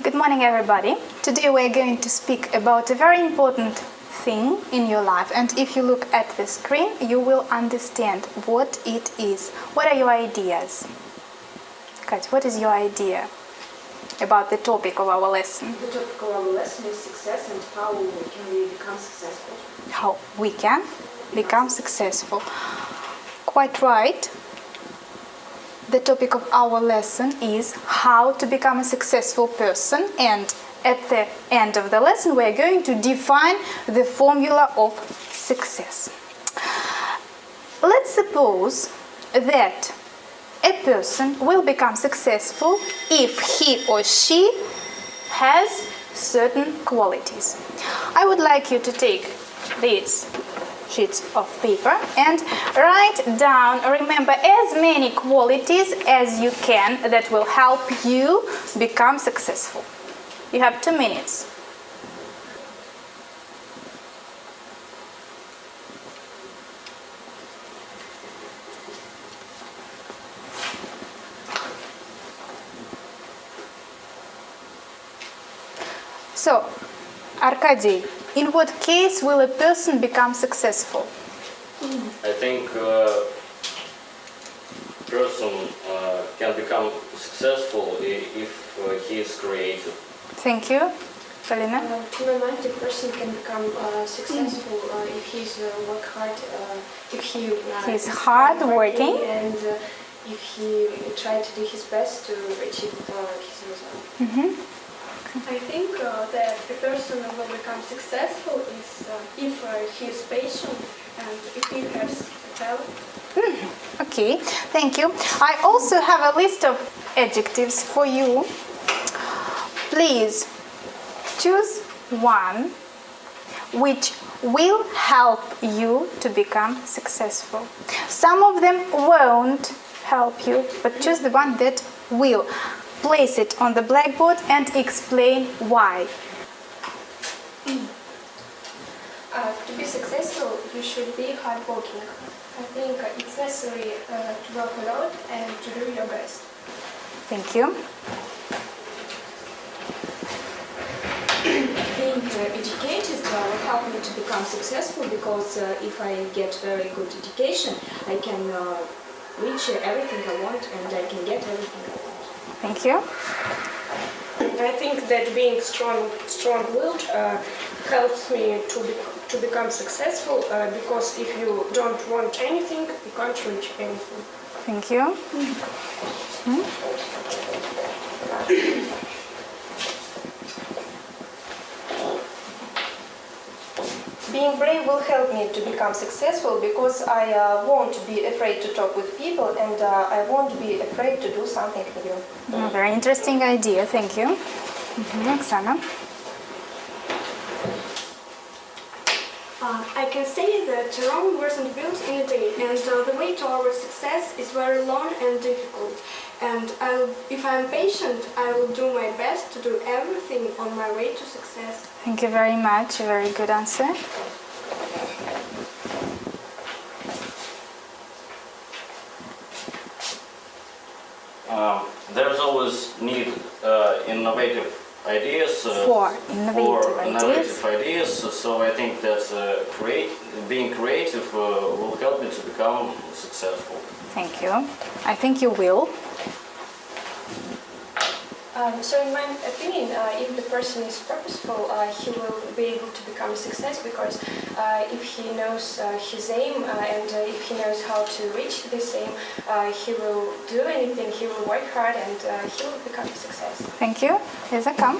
Good morning, everybody. Today we're going to speak about a very important thing in your life, and if you look at the screen you will understand what it is. What are your ideas? Guys, what is your idea about the topic of our lesson? The topic of our lesson is success and how can we become successful. How we can become successful. Quite right. The topic of our lesson is how to become a successful person, and at the end of the lesson we are going to define the formula of success. Let's suppose that a person will become successful if he or she has certain qualities. I would like you to take these sheets of paper and write down, remember, as many qualities as you can that will help you become successful. You have 2 minutes. So, Arkady, in what case will a person become successful? I think person can become successful if he is creative. Thank you. Palina? To my mind, the person can become successful if he's work hard, if he's hard working, and if he try to do his best to achieve his result. Mm-hmm. I think that a person will become successful if he is patient and if he has talent. Okay, thank you. I also have a list of adjectives for you. Please choose one which will help you to become successful. Some of them won't help you, but choose the one that will. Place it on the blackboard and explain why. To be successful, you should be hardworking. I think it's necessary to work a lot and to do your best. Thank you. Being educated will help me to become successful because if I get very good education, I can reach everything I want and I can get everything I want. Thank you. I think that being strong-willed helps me to become successful because if you don't want anything, you can't reach anything. Thank you. Being brave will help me to become successful because I won't be afraid to talk with people and I won't be afraid to do something new. Very interesting idea, thank you. Oksana? I can say that Rome wasn't built in a day, and the way to our success is very long and difficult. And if I'm patient, I will do my best to do everything on my way to success. Thank you very much, a very good answer. There's always need innovative ideas For innovative ideas. So I think that being creative will help me to become successful. Thank you. I think you will. So in my opinion, if the person is purposeful, he will be able to become a success because if he knows his aim and if he knows how to reach this aim, he will do anything, he will work hard and he will become a success. Thank you. Lisa, come.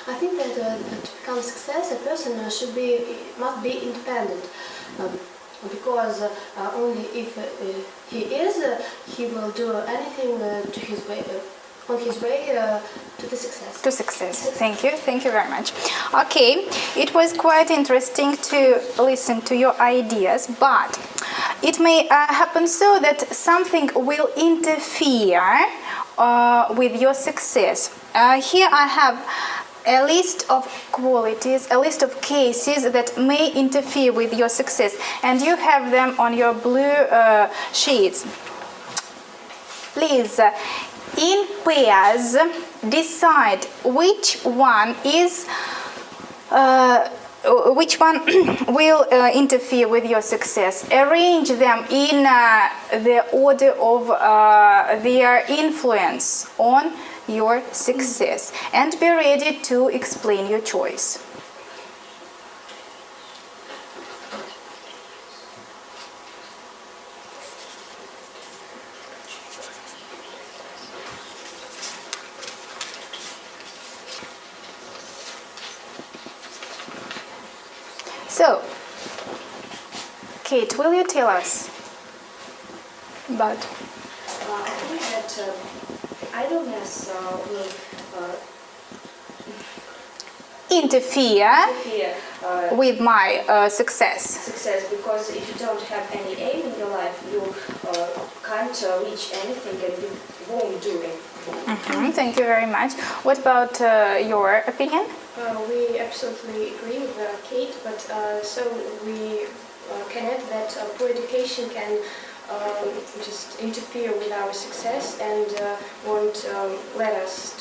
I think that to become a success, a person must be independent. Because only if he is, he will do anything to his way. On his way to the success. To success. Thank you. Thank you very much. Okay, it was quite interesting to listen to your ideas, but it may happen so that something will interfere with your success. Here I have a list of qualities, a list of cases that may interfere with your success, and you have them on your blue sheets. Please, in pairs, decide which one will interfere with your success. Arrange them in the order of their influence on your success, and be ready to explain your choice. So, Kate, will you tell us about? I think that idleness will Interfere interfere with my success. success, because if you don't have any aim in your life, you can't reach anything and you won't do it. Thank you very much. What about your opinion? We absolutely agree with Kate, but so we can add that poor education can just interfere with our success and won't let us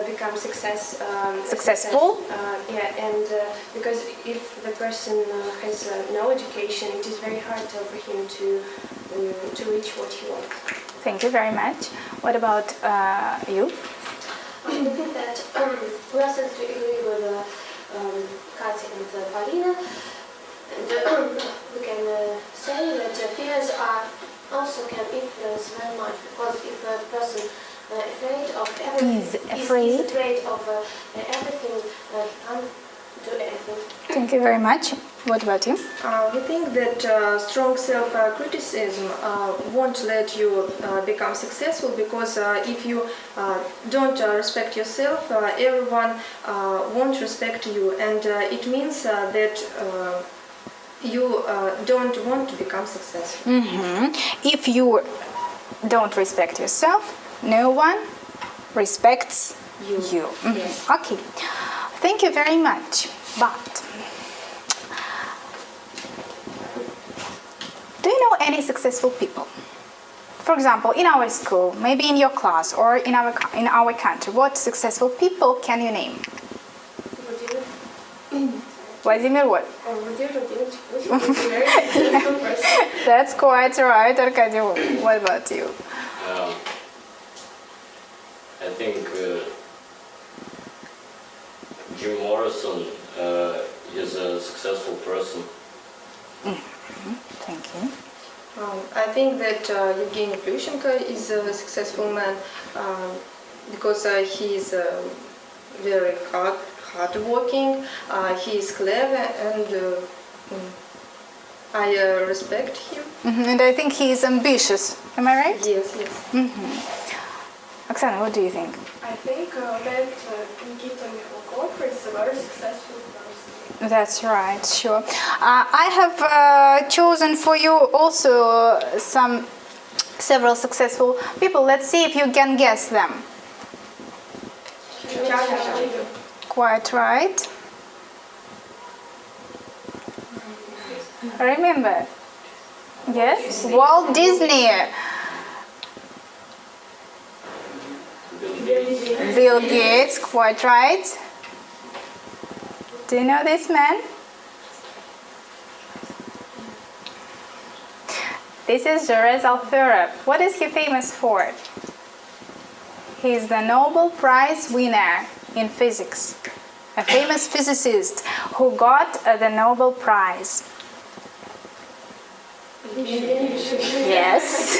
become Successful? And because if the person has no education, it is very hard for him to reach what he wants. Thank you very much. What about you? I think that we absolutely agree with Katya and Paulina. And we can say that fears also can influence very much, because if a person is afraid of everything, he can't do anything. Thank you very much. What about you? We think that strong self-criticism won't let you become successful, because if you don't respect yourself, everyone won't respect you, and it means that you don't want to become successful. If you don't respect yourself, no one respects you. Yes. Okay. Thank you very much. But do you know any successful people? For example, in our school, maybe in your class, or in our country, what successful people can you name? Vladimir what? That's quite right, Arkady. What about you? I think Jim Morrison is a successful person. Thank you. I think that Evgeny Plющенko is a successful man, because he is very hardworking, he is clever, and I respect him. And I think he is ambitious. Am I right? Yes, yes. Oksana, what do you think? I think that Nikita Mikhalkov is a very successful person. That's right, sure. I have chosen for you also several successful people. Let's see if you can guess them. Quite right. Remember? Yes? Walt Disney. Bill Gates, quite right. Do you know this man? This is Jerez Alferov. What is he famous for? He is the Nobel Prize winner in physics. A famous physicist who got the Nobel Prize. Yes.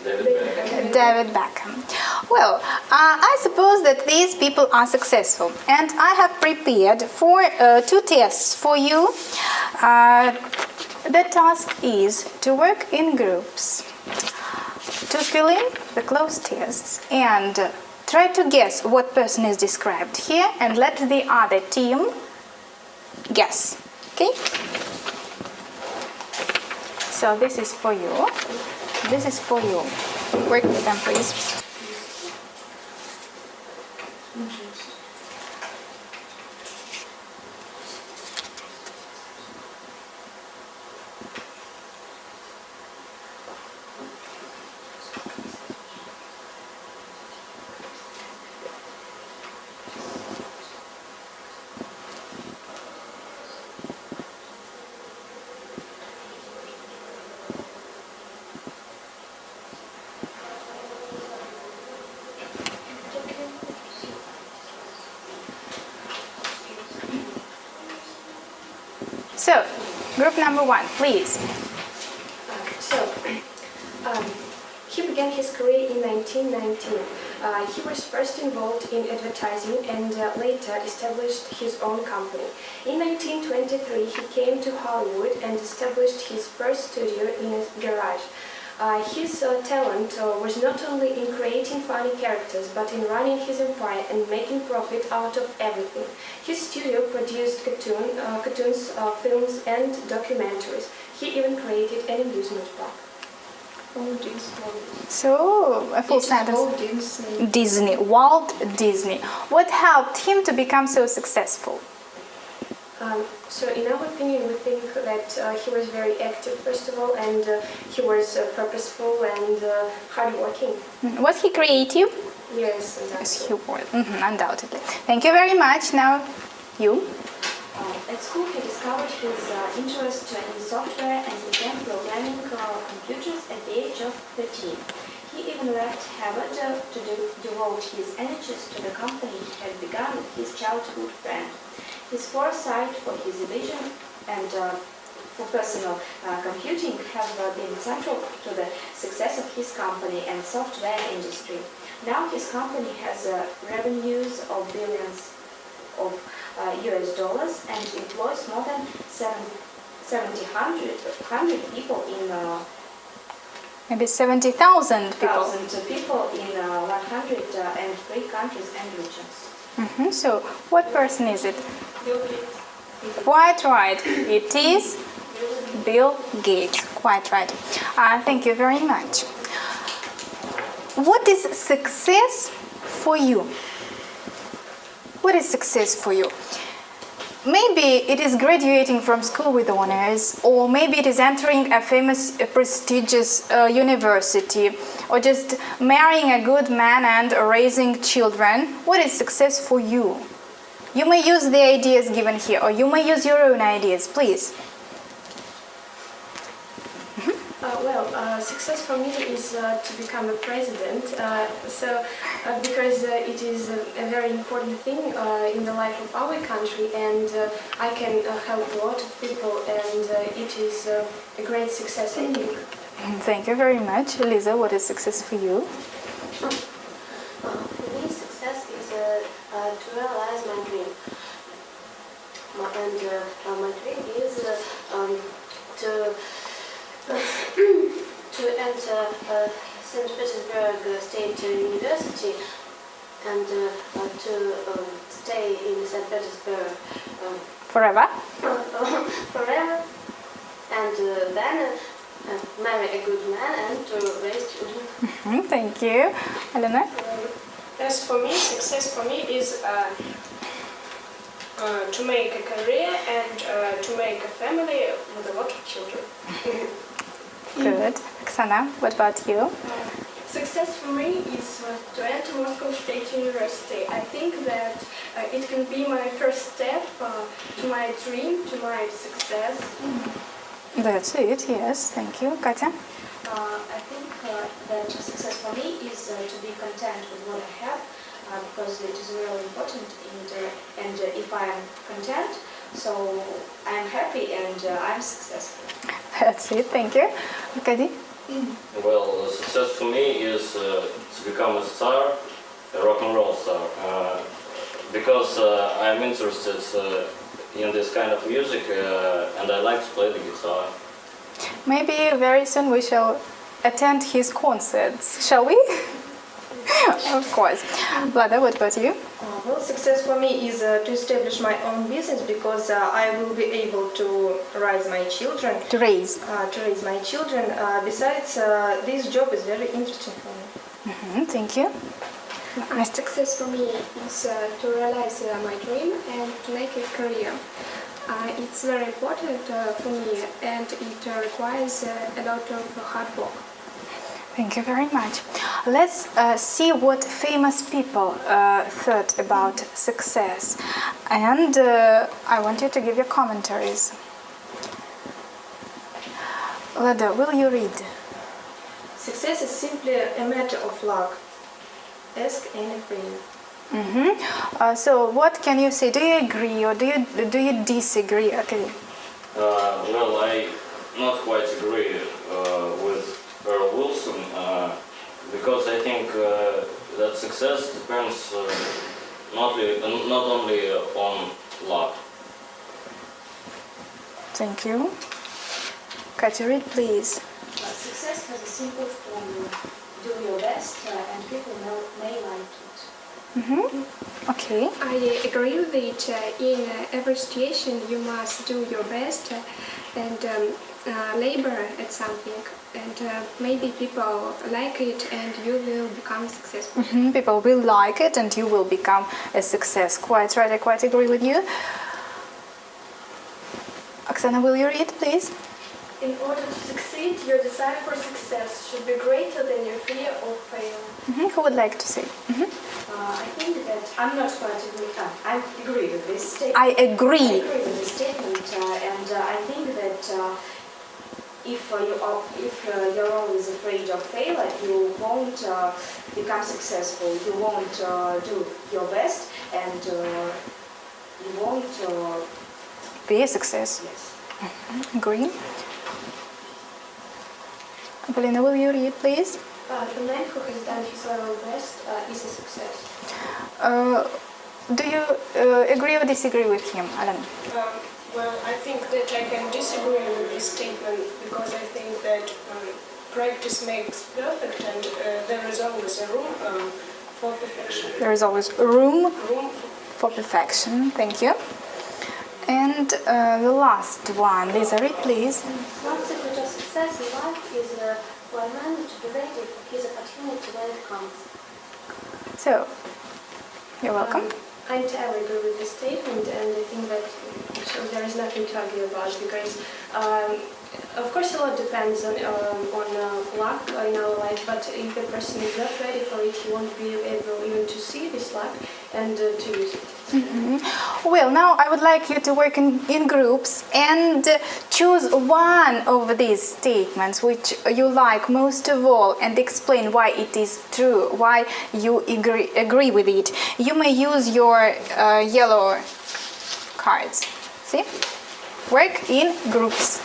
David Beckham. Well, I suppose that these people are successful, and I have prepared two tests for you. The task is to work in groups, to fill in the closed tests, and try to guess what person is described here, and let the other team guess. Okay? So this is for you. This is for you. Work with them, please. So, group number 1, please. He began his career in 1919. He was first involved in advertising and later established his own company. In 1923, he came to Hollywood and established his first studio in a garage. His talent was not only in creating funny characters, but in running his empire and making profit out of everything. His studio produced cartoons, films and documentaries. He even created an amusement park. So, a full sentence. Disney, Walt Disney. What helped him to become so successful? So in our opinion, we think that he was very active, first of all, and he was purposeful and hardworking. Was he creative? Yes, Yes, he was. Undoubtedly. Thank you very much. Now, you. At school, he discovered his interest in software and began programming computers at the age of 13. He even left Harvard to devote his energies to the company he had begun with his childhood friend. His foresight for his vision and for personal computing have been central to the success of his company and software industry. Now his company has revenues of billions of US dollars and employs more than 100 people in Maybe 70,000 people. people in 103 countries and regions. So, what person is it? Quite right. It is Bill Gates. Quite right. Thank you very much. What is success for you? What is success for you? Maybe it is graduating from school with honors, or maybe it is entering a famous, prestigious university, or just marrying a good man and raising children. What is success for you? You may use the ideas given here, or you may use your own ideas, please. Success for me is to become a president. Because it is a very important thing in the life of our country, and I can help a lot of people, and it is a great success, I think. Thank you very much. Lisa, what is success for you? For me, success is to realize my dream. My dream is to enter St. Petersburg State University and to stay in St. Petersburg Forever? forever, and then marry a good man and to raise children. Thank you. Elena? As for me, success for me is to make a career and to make a family with a lot of children. Good. Oksana, what about you? Success for me is to enter Moscow State University. I think that it can be my first step to my dream, to my success. That's it, yes. Thank you. Katya? I think that success for me is to be content with what I have, because it is really important, and if I am content, so I am happy and I am successful. That's it, thank you. Kadi? Well, success for me is to become a star, a rock and roll star, because I'm interested in this kind of music and I like to play the guitar. Maybe very soon we shall attend his concerts, shall we? Of course. Vlada, what about you? Well, success for me is to establish my own business, because I will be able to raise my children. To raise. My children. Besides, this job is very interesting for me. Thank you. Success for me is to realize my dream and to make a career. It's very important for me, and it requires a lot of hard work. Thank you very much. Let's see what famous people thought about success. And I want you to give your commentaries. Lada, will you read? Success is simply a matter of luck. Ask any friend. So what can you say? Do you agree or do you disagree? Okay. Well, I not quite agree with Earl Wilson because I think that success depends not only on luck. Thank you. Katya, read, please. Success has a simple formula. Do your best and people may like it. Okay. I agree with it. In every situation, you must do your best and labor at something. And maybe people like it and you will become successful. People will like it and you will become a success. Quite right, I quite agree with you. Oksana, will you read, please? In order to succeed, your desire for success should be greater than your fear of failure. Who would like to say? I think that I'm not quite agree. I agree with this statement. I agree. I agree with this statement, and I think that if you're always afraid of failure, you won't become successful. You won't do your best, and you won't Be a success. Yes. Agree. Polina, will you read, please? The man who has done his level best is a success. Do you agree or disagree with him, Alan? Well, I think that I can disagree with this statement because I think that practice makes perfect and there is always a room for perfection. There is always room Room for perfection. Thank you. And the last one, Lisa, read, please. One secret of success in life is for a man to be ready for his opportunity when it comes. So, you're welcome. I entirely agree with this statement, and I think that there is nothing to argue about because, of course, a lot depends on luck in our life. But if the person is not ready for it, he won't be able even to see this luck and to use it. Well, now I would like you to work in groups and choose one of these statements which you like most of all and explain why it is true, why you agree with it. You may use your yellow cards. See? Work in groups.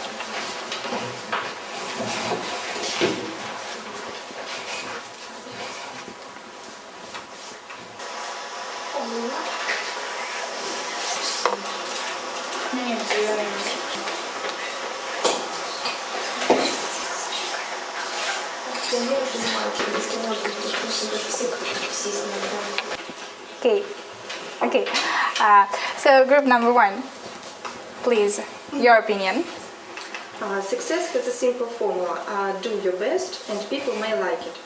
Okay. So group number one, please, your opinion. Success has a simple formula. Do your best and people may like it.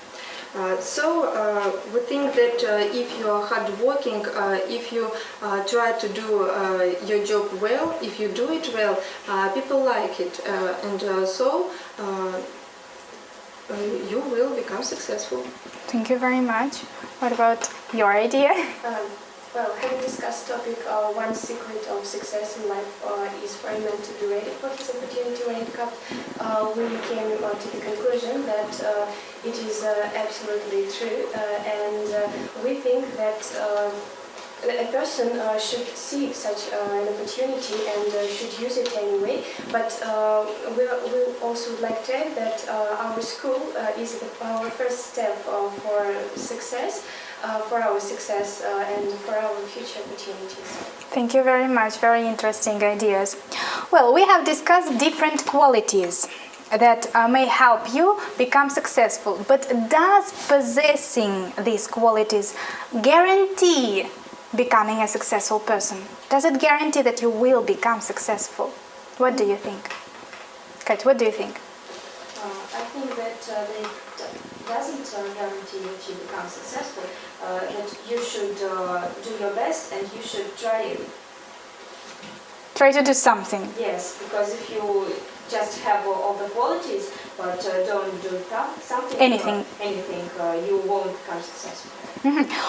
We think that if you are hardworking, if you try to do your job well, if you do it well, people like it. You will become successful. Thank you very much. What about your idea? Well, having discussed topic, one secret of success in life is for a man to be ready for his opportunity when it comes. We came to the conclusion that it is absolutely true, and we think that a person should see such an opportunity and should use it anyway. But we also would like to add that our school is our first step for success. For our success and for our future opportunities. Thank you very much. Very interesting ideas. Well, we have discussed different qualities that may help you become successful. But does possessing these qualities guarantee becoming a successful person? Does it guarantee that you will become successful? What do you think? Kat, what do you think? I think that it doesn't guarantee that you become successful. That you should do your best and you should try to do something. Yes, because if you just have all the qualities but don't do something, you won't become successful.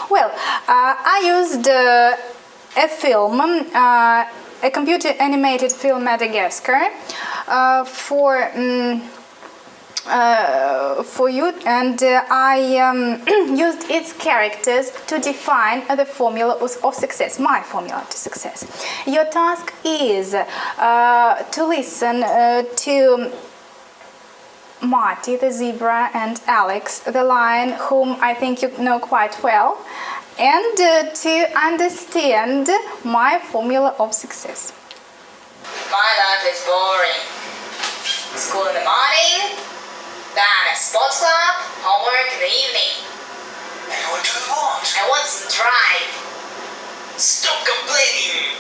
Well, I used a film, a computer animated film Madagascar, for you, and I used its characters to define the formula of success, my formula to success. Your task is to listen to Marty the zebra and Alex the lion, whom I think you know quite well, and to understand my formula of success. My life is boring. School in the morning, then a sports club, homework in the evening. And what do you want? I want some drive. Stop complaining!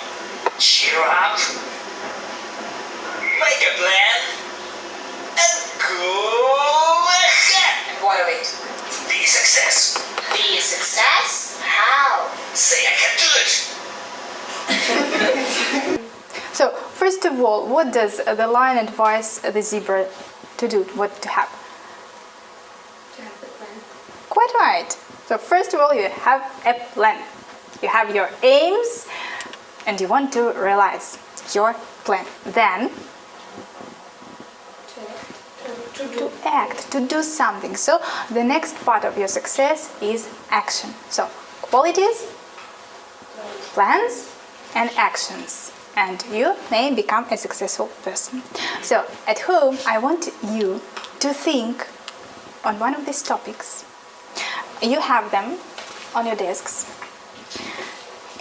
Cheer up! Make a plan! And go ahead! And what of it? Be a success! Be a success? How? Say I can do it! So, first of all, what does the lion advise the zebra to do, what to have? To have the plan. Quite right. So, first of all, you have a plan. You have your aims and you want to realize your plan. Then, to act, to do something. So, the next part of your success is action. So, qualities, plans, and actions. And you may become a successful person. So, at home, I want you to think on one of these topics. You have them on your desks.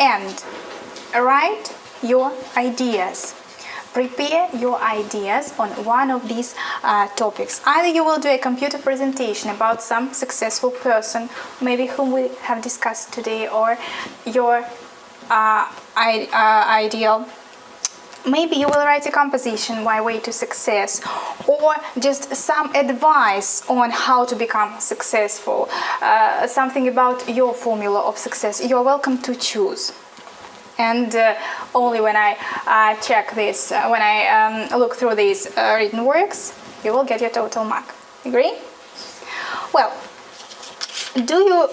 And write your ideas. Prepare your ideas on one of these topics. Either you will do a computer presentation about some successful person, maybe whom we have discussed today, or your ideal. Maybe you will write a composition, My Way to Success, or just some advice on how to become successful, something about your formula of success. You're welcome to choose. And only when I check this, when I look through these written works, you will get your total mark. Agree? Well, do you,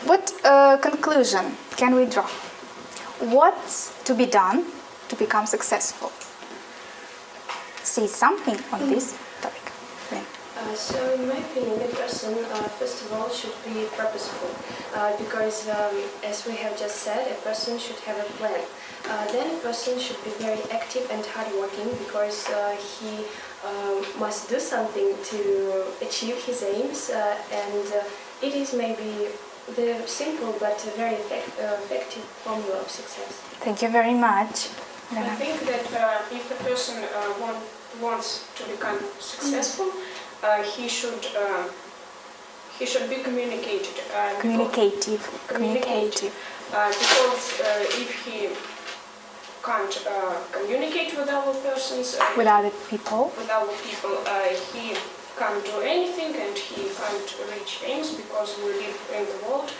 what conclusion can we draw? What's to be done to become successful? Say something on this topic. So in my opinion, the person, first of all, should be purposeful, because as we have just said, a person should have a plan. Then a person should be very active and hardworking, because he must do something to achieve his aims, and it is maybe the simple but very effective formula of success. Thank you very much. I think that if a person wants to become successful, he should be communicative. Communicative. Because if he can't communicate with other persons, with other people, he can't do anything and he can't reach aims, because we live in the world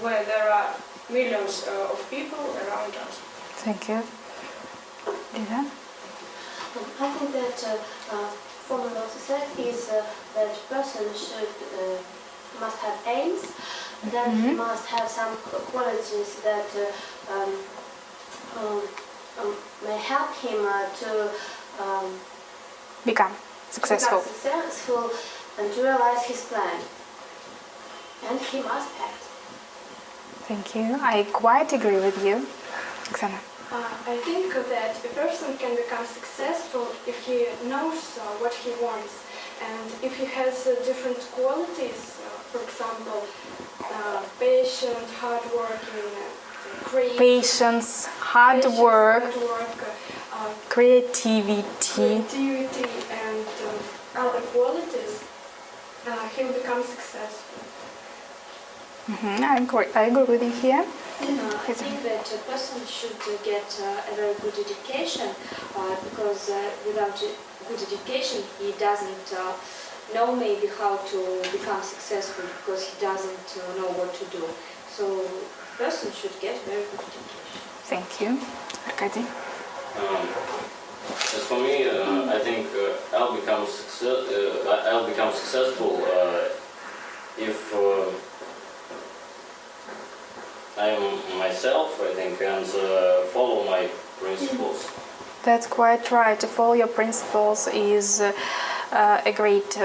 where there are millions of people around us. Thank you. Lisa? I think that formula of success is that person must have aims, then he must have some qualities that may help him to become successful. And to realize his plan. And he must act. Thank you. I quite agree with you. Oksana? I think that a person can become successful if he knows what he wants, and if he has different qualities, for example, patient, hardworking, patience, hard work, creativity, and other qualities, he will become successful. I agree with you here. I think that a person should get a very good education, because without good education he doesn't know maybe how to become successful, because he doesn't know what to do. So a person should get very good education. Thank you. Arkady? As for me, I think I'll become successful if I am myself, I think, and follow my principles. That's quite right. To follow your principles is a great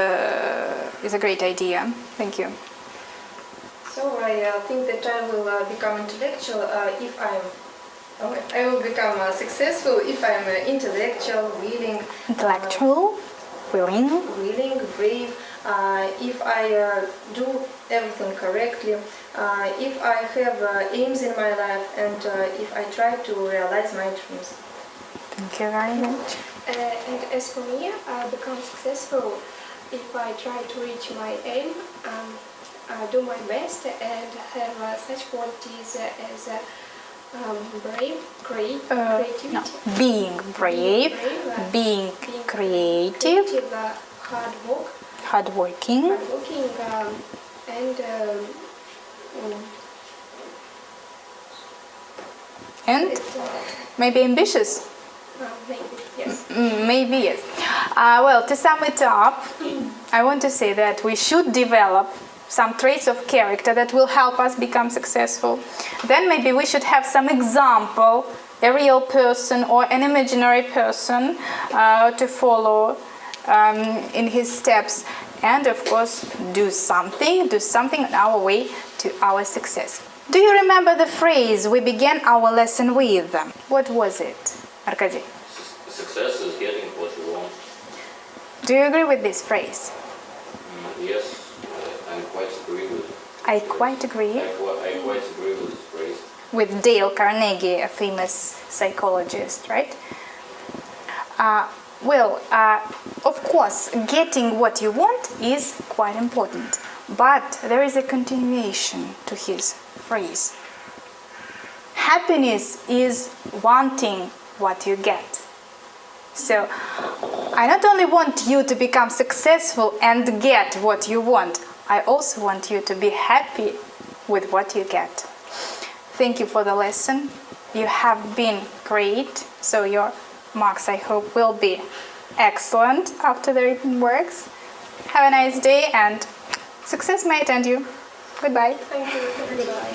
idea. Thank you. So I think that I will become intellectual if I will become successful if I'm intellectual, willing, willing, brave. If I do everything correctly, if I have aims in my life, and if I try to realize my dreams. Thank you very much. And as for me, I become successful if I try to reach my aim, do my best, and have such qualities as brave, creativity. No. Being brave, being creative, hardworking, and maybe ambitious. Maybe, yes. Maybe yes. Well, to sum it up, I want to say that we should develop some traits of character that will help us become successful. Then maybe we should have some example, a real person or an imaginary person to follow in his steps, and of course do something on our way to our success. Do you remember the phrase we began our lesson with? What was it, Arkady? Success is getting what you want. Do you agree with this phrase? Yes, I quite agree with it. I quite agree. I quite agree with this phrase. With Dale Carnegie, a famous psychologist, right? Of course, getting what you want is quite important, but there is a continuation to his phrase. Happiness is wanting what you get. So, I not only want you to become successful and get what you want, I also want you to be happy with what you get. Thank you for the lesson. You have been great, so your marks, I hope, will be excellent after the written works. Have a nice day, and success may attend you. Goodbye. Thank you. Goodbye.